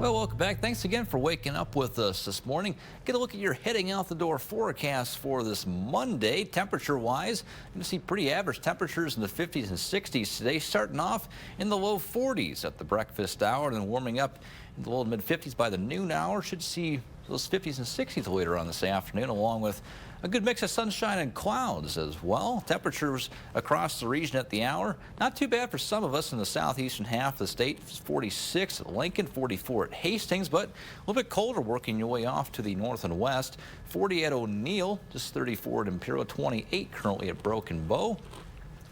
Well, welcome back. Thanks again for waking up with us this morning. Get a look at your heading out the door forecast for this Monday. Temperature-wise, you're going to see pretty average temperatures in the 50s and 60s today, starting off in the low 40s at the breakfast hour, and then warming up in the low to mid-50s by the noon hour. Should see those 50s and 60s later on this afternoon, along with a good mix of sunshine and clouds as well. Temperatures across the region at the hour, not too bad for some of us in the southeastern half of the state. 46 at Lincoln, 44 at Hastings, but a little bit colder working your way off to the north and west. 40 at O'Neill, just 34 at Imperial, 28 currently at Broken Bow.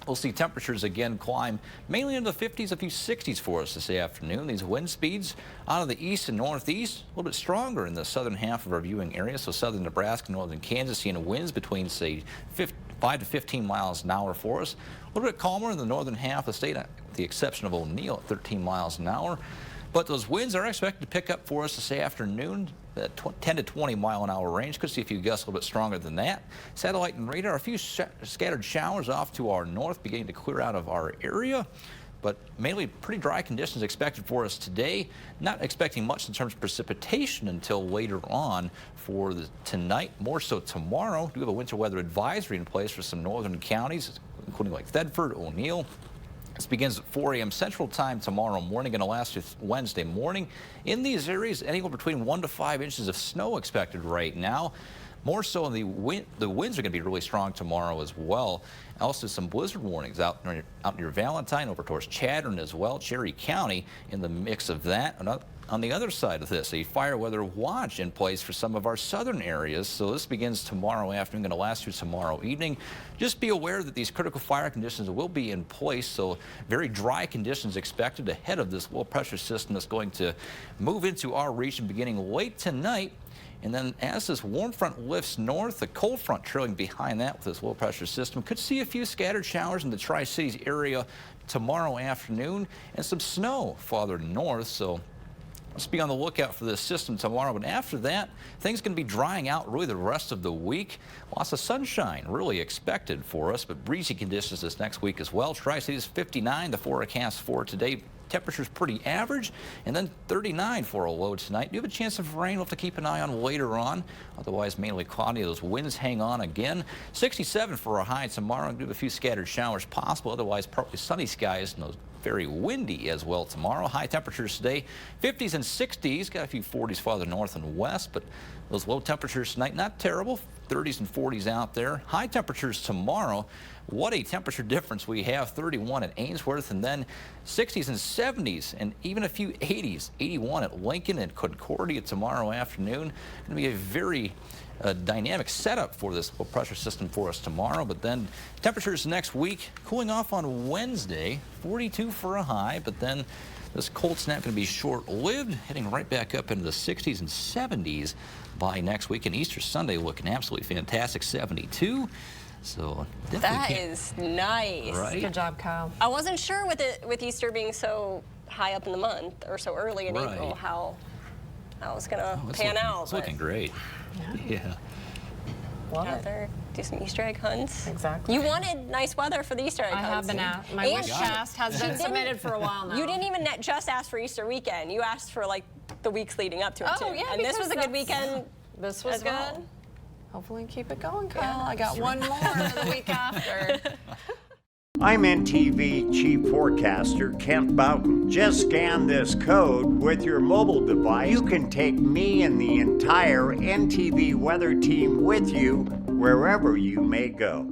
We'll see temperatures again climb mainly into the 50s, a few 60s for us this afternoon. These wind speeds out of the east and northeast, a little bit stronger in the southern half of our viewing area. So southern Nebraska, northern Kansas, seeing winds between, say, 5 to 15 miles an hour for us. A little bit calmer in the northern half of the state, with the exception of O'Neill at 13 miles an hour. But those winds are expected to pick up for us this afternoon. That 10 to 20 mile an hour range. Could see a few gusts a little bit stronger than that. Satellite and radar, a few scattered showers off to our north, beginning to clear out of our area. But mainly pretty dry conditions expected for us today. Not expecting much in terms of precipitation until later on for tonight. More so tomorrow. We do have a winter weather advisory in place for some northern counties, including like Thedford, O'Neill. This begins at 4 a.m. Central Time tomorrow morning, going to last through Wednesday morning. In these areas, anywhere between 1 to 5 inches of snow expected right now. More so, the winds are going to be really strong tomorrow as well. Also, some blizzard warnings out near Valentine, over towards Chadron as well. Cherry County in the mix of that. On the other side of this, a fire weather watch in place for some of our southern areas. So this begins tomorrow afternoon, going to last through tomorrow evening. Just be aware that these critical fire conditions will be in place. So very dry conditions expected ahead of this low pressure system that's going to move into our region beginning late tonight. And then as this warm front lifts north, the cold front trailing behind that with this low pressure system, could see a few scattered showers in the Tri-Cities area tomorrow afternoon and some snow farther north. So let's be on the lookout for this system tomorrow. But after that, things going to be drying out really the rest of the week. Lots of sunshine really expected for us, but breezy conditions this next week as well. Tri-Cities 59, the forecast for today. Temperatures pretty average, and then 39 for a low tonight. Do have a chance of rain. We'll have to keep an eye on later on. Otherwise, mainly cloudy. Those winds hang on again. 67 for a high tomorrow. Do have a few scattered showers possible. Otherwise, partly sunny skies and those very windy as well tomorrow. High temperatures today, 50s and 60s. Got a few 40s farther north and west, but those low temperatures tonight, not terrible. 30s and 40s out there. High temperatures tomorrow. What a temperature difference we have. 31 at Ainsworth, and then 60s and 70s, and even a few 80s. 81 at Lincoln and Concordia tomorrow afternoon. Going to be a very dynamic setup for this low pressure system for us tomorrow. But then temperatures next week cooling off on Wednesday. 42 for a high, but then this cold snap going to be short-lived, heading right back up into the 60s and 70s by next week. And Easter Sunday looking absolutely fantastic, 72. So that is nice. Right? Good job, Kyle. I wasn't sure with Easter being so high up in the month or so early in April how it's going to pan out. It's looking great. Yeah. Love out it. there, do some Easter egg hunts. Exactly. You wanted nice weather for the Easter egg I hunts. have been at. My wish cast has been submitted for a while now. You didn't even just ask for Easter weekend. You asked for like the weeks leading up to it too. Oh, yeah, and this was a good weekend. This was good. Hopefully keep it going, Kyle. I got one more the week after. I'm NTV Chief Forecaster Kent Boughton. Just scan this code with your mobile device. You can take me and the entire NTV weather team with you wherever you may go.